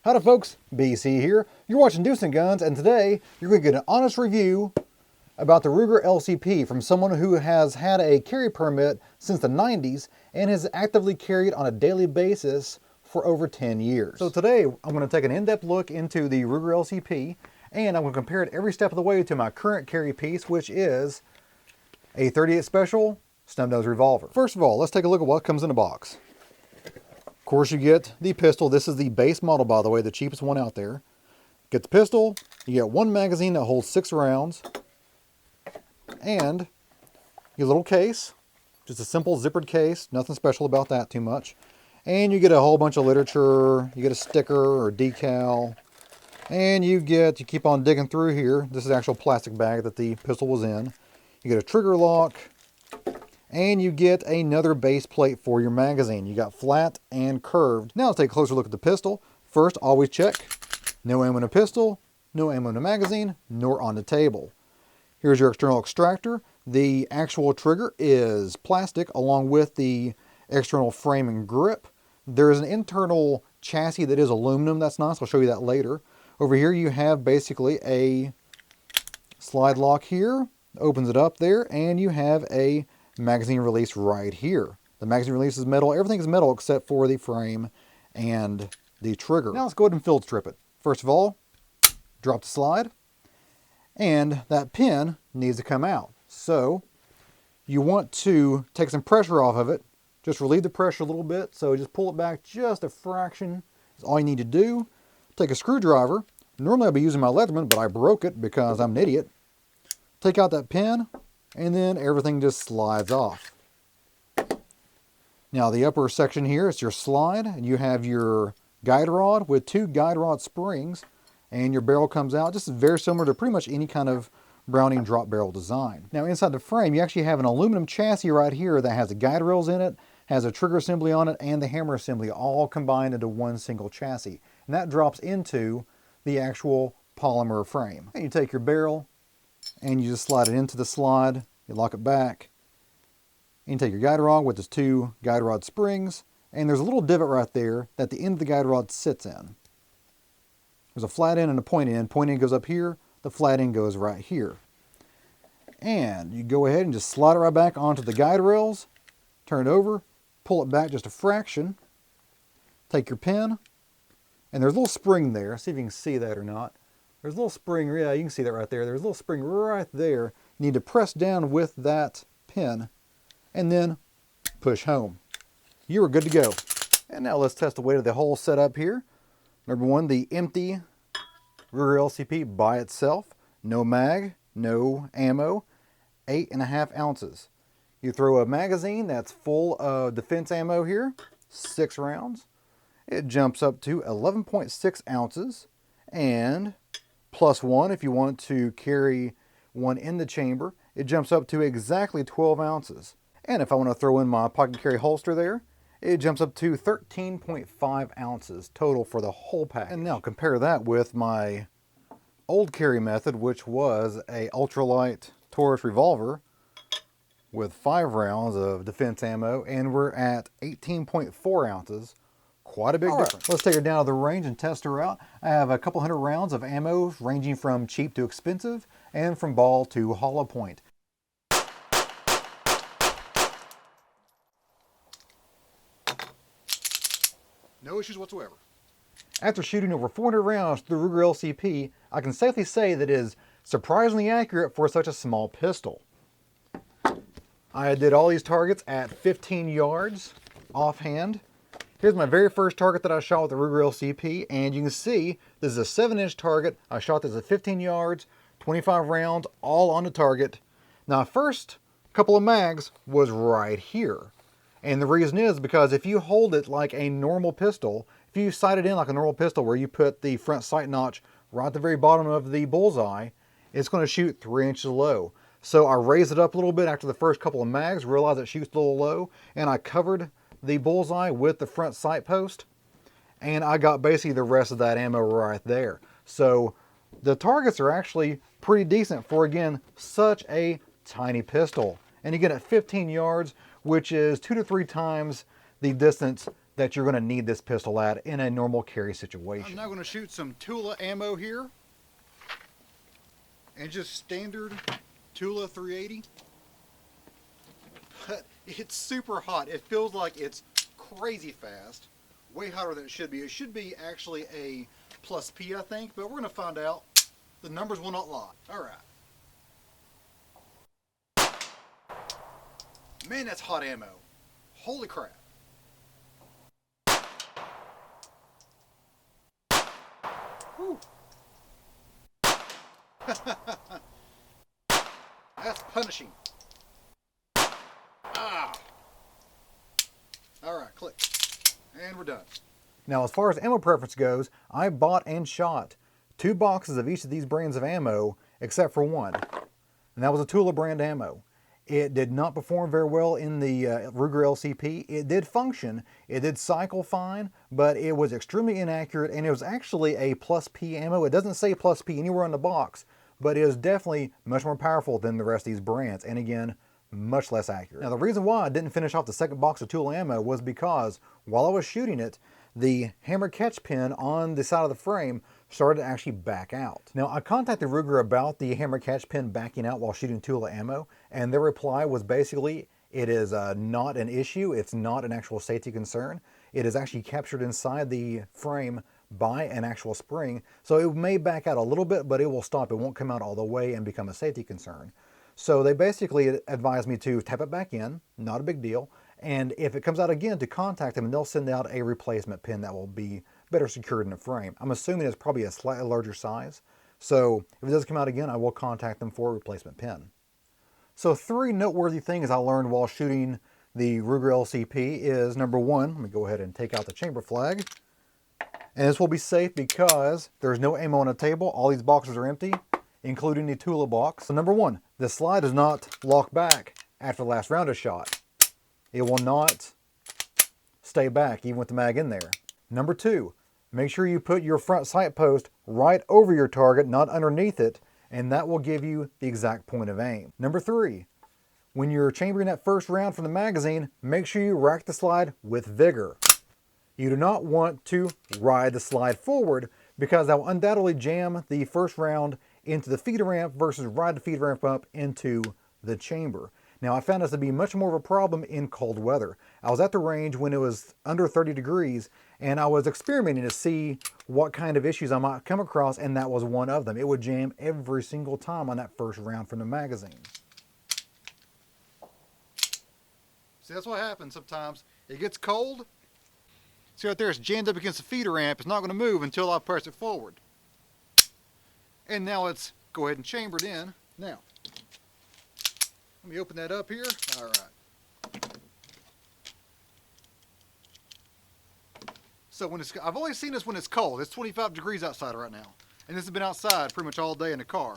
Howdy folks, BC here. You're watching Deuce and Guns, and today you're going to get an honest review about the Ruger LCP from someone who has had a carry permit since the 90s and has actively carried on a daily basis for over 10 years. So today I'm going to take an in-depth look into the Ruger LCP, and I'm going to compare it every step of the way to my current carry piece, which is a 38 Special snub nose revolver. First of all, let's take a look at what comes in the box. Of course, you get the pistol. This is the base model, by the way, the cheapest one out there. Get the pistol. You get one magazine that holds 6 rounds. And your little case. Just a simple zippered case. Nothing special about that too much. And you get a whole bunch of literature. You get a sticker or decal. And you keep on digging through here. This is the actual plastic bag that the pistol was in. You get a trigger lock. And you get another base plate for your magazine. You got flat and curved. Now let's take a closer look at the pistol. First, always check. No ammo in a pistol, no ammo in a magazine, nor on the table. Here's your external extractor. The actual trigger is plastic along with the external frame and grip. There is an internal chassis that is aluminum. That's nice. I'll show you that later. Over here you have basically a slide lock here. Opens it up there, and you have a magazine release right here. The magazine release is metal. Everything is metal except for the frame and the trigger. Now let's go ahead and field strip it. First of all, drop the slide, and that pin needs to come out. So you want to take some pressure off of it. Just relieve the pressure a little bit. So just pull it back just a fraction. That's all you need to do. Take a screwdriver. Normally I'd be using my Leatherman, but I broke it because I'm an idiot. Take out that pin, and then everything just slides off. Now the upper section here is your slide, and you have your guide rod with 2 guide rod springs, and your barrel comes out. Just very similar to pretty much any kind of Browning drop barrel design. Now inside the frame, you actually have an aluminum chassis right here that has the guide rails in it, has a trigger assembly on it, and the hammer assembly all combined into one single chassis. And that drops into the actual polymer frame. And you take your barrel, and you just slide it into the slide, you lock it back, and you take your guide rod with its 2 guide rod springs, and there's a little divot right there that the end of the guide rod sits in. There's a flat end and a point end. Point end goes up here, the flat end goes right here. And you go ahead and just slide it right back onto the guide rails, turn it over, pull it back just a fraction, take your pin, and there's a little spring there. See if you can see that or not. There's a little spring, yeah, you can see that right there. There's a little spring right there. You need to press down with that pin and then push home. You are good to go. And now let's test the weight of the whole setup here. Number 1, the empty Ruger LCP by itself. No mag, no ammo, 8.5 ounces. You throw a magazine that's full of defense ammo here, 6 rounds. It jumps up to 11.6 ounces, and plus 1 if you want to carry one in the chamber, it jumps up to exactly 12 ounces. And if I want to throw in my pocket carry holster there, it jumps up to 13.5 ounces total for the whole pack. And now compare that with my old carry method, which was a ultralight Taurus revolver with 5 rounds of defense ammo, and we're at 18.4 ounces. Quite a big difference. Let's take her down to the range and test her out. I have a couple hundred rounds of ammo ranging from cheap to expensive and from ball to hollow point. No issues whatsoever. After shooting over 400 rounds through the Ruger LCP, I can safely say that it is surprisingly accurate for such a small pistol. I did all these targets at 15 yards offhand. Here's my very first target that I shot with the Ruger LCP, and you can see this is a 7-inch target. I shot this at 15 yards, 25 rounds, all on the target. Now, first couple of mags was right here. And the reason is because if you hold it like a normal pistol, if you sight it in like a normal pistol where you put the front sight notch right at the very bottom of the bullseye, it's going to shoot 3 inches low. So I raised it up a little bit after the first couple of mags, realized it shoots a little low, and I covered the bullseye with the front sight post, and I got basically the rest of that ammo right there. So the targets are actually pretty decent for, again, such a tiny pistol. And again, at 15 yards, which is 2 to 3 times the distance that you're going to need this pistol at in a normal carry situation. I'm now going to shoot some Tula ammo here. And just standard Tula 380. But it's super hot. It feels like it's crazy fast. Way hotter than it should be. It should be actually a plus P, I think, but we're going to find out. The numbers will not lie. Alright. Man, that's hot ammo. Holy crap. Whew. That's punishing. Ah. Alright, click. And we're done. Now, as far as ammo preference goes, I bought and shot 2 boxes of each of these brands of ammo, except for one. And that was a Tula brand ammo. It did not perform very well in the Ruger LCP. It did function, it did cycle fine, but it was extremely inaccurate, and it was actually a plus P ammo. It doesn't say plus P anywhere on the box, but it is definitely much more powerful than the rest of these brands, and again, much less accurate. Now, the reason why I didn't finish off the second box of Tula ammo was because while I was shooting it, the hammer catch pin on the side of the frame started to actually back out. Now, I contacted Ruger about the hammer catch pin backing out while shooting Tula ammo, and their reply was basically, it is not an issue, it's not an actual safety concern. It is actually captured inside the frame by an actual spring, so it may back out a little bit, but it will stop. It won't come out all the way and become a safety concern. So they basically advised me to tap it back in, not a big deal, and if it comes out again, to contact them, and they'll send out a replacement pin that will be better secured in the frame. I'm assuming it's probably a slightly larger size, so if it does come out again, I will contact them for a replacement pin. So 3 noteworthy things I learned while shooting the Ruger LCP is, number 1, let me go ahead and take out the chamber flag, and this will be safe because there's no ammo on the table. All these boxes are empty, including the Tula box. So number 1, the slide does not lock back after the last round is shot. It will not stay back even with the mag in there. Number 2, make sure you put your front sight post right over your target, not underneath it, and that will give you the exact point of aim. Number 3, when you're chambering that first round from the magazine, make sure you rack the slide with vigor. You do not want to ride the slide forward because that will undoubtedly jam the first round into the feeder ramp versus ride the feeder ramp up into the chamber. Now, I found this to be much more of a problem in cold weather. I was at the range when it was under 30 degrees, and I was experimenting to see what kind of issues I might come across, and that was one of them. It would jam every single time on that first round from the magazine. See, that's what happens sometimes. It gets cold. See right there, it's jammed up against the feeder ramp. It's not going to move until I press it forward. And now let's go ahead and chamber it in. Now, let me open that up here. All right. So when I've only seen this when it's cold. It's 25 degrees outside right now. And this has been outside pretty much all day in the car.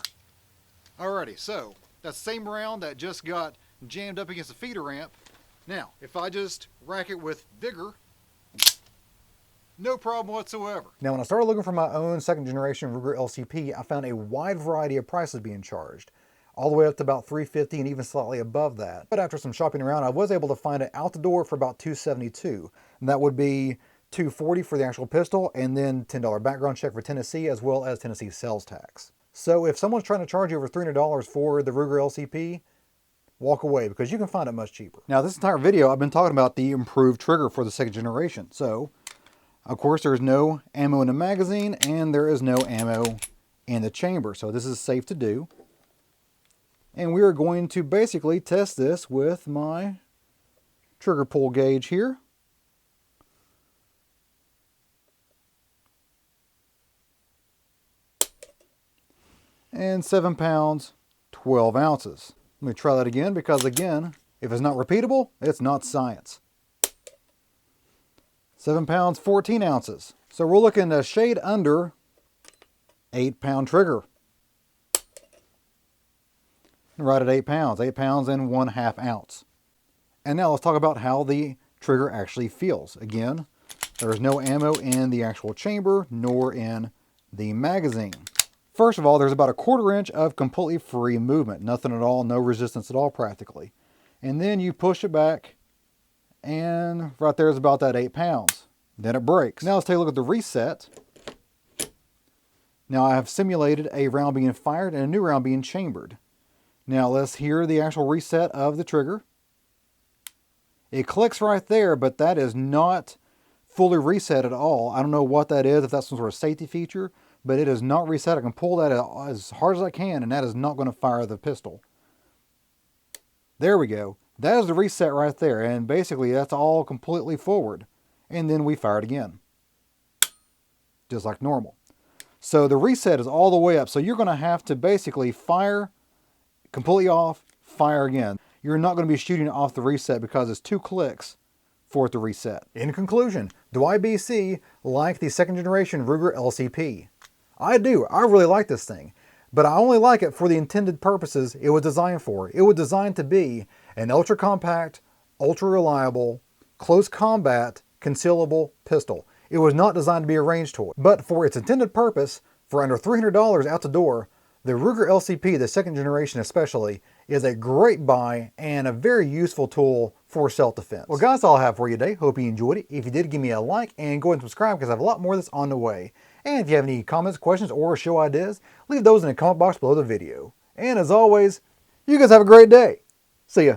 Alrighty, so that same round that just got jammed up against the feeder ramp. Now, if I just rack it with vigor, no problem whatsoever. Now, when I started looking for my own second generation Ruger LCP, I found a wide variety of prices being charged, all the way up to about $350 and even slightly above that. But after some shopping around, I was able to find it out the door for about $272. And that would be $240 for the actual pistol, and then $10 background check for Tennessee, as well as Tennessee sales tax. So if someone's trying to charge you over $300 for the Ruger LCP, walk away, because you can find it much cheaper. Now, this entire video, I've been talking about the improved trigger for the second generation. So, of course, there's no ammo in the magazine, and there is no ammo in the chamber. So this is safe to do. And we are going to basically test this with my trigger pull gauge here. And 7 pounds, 12 ounces. Let me try that again, because again, if it's not repeatable, it's not science. 7 pounds, 14 ounces. So we're looking a shade under 8-pound trigger. Right at 8 pounds and 1/2 ounce. And now let's talk about how the trigger actually feels. Again, there is no ammo in the actual chamber, nor in the magazine. First of all, there's about a 1/4 inch of completely free movement. Nothing at all, no resistance at all practically. And then you push it back and right there is about that 8 pounds. Then it breaks. Now let's take a look at the reset. Now I have simulated a round being fired and a new round being chambered. Now let's hear the actual reset of the trigger. It clicks right there, but that is not fully reset at all. I don't know what that is, if that's some sort of safety feature, but it is not reset. I can pull that as hard as I can, and that is not going to fire the pistol. There we go. That is the reset right there, and basically that's all completely forward. And then we fire it again, just like normal. So the reset is all the way up, so you're going to have to basically fire completely off, fire again. You're not going to be shooting it off the reset because it's 2 clicks for it to reset. In conclusion, do I BC like the 2nd generation Ruger LCP? I do. I really like this thing. But I only like it for the intended purposes it was designed for. It was designed to be an ultra compact, ultra reliable, close combat, concealable pistol. It was not designed to be a range toy. But for its intended purpose, for under $300 out the door, the Ruger LCP, the 2nd generation especially, is a great buy and a very useful tool for self-defense. Well guys, that's all I have for you today. Hope you enjoyed it. If you did, give me a like and go ahead and subscribe because I have a lot more of this on the way. And if you have any comments, questions, or show ideas, leave those in the comment box below the video. And as always, you guys have a great day. See ya.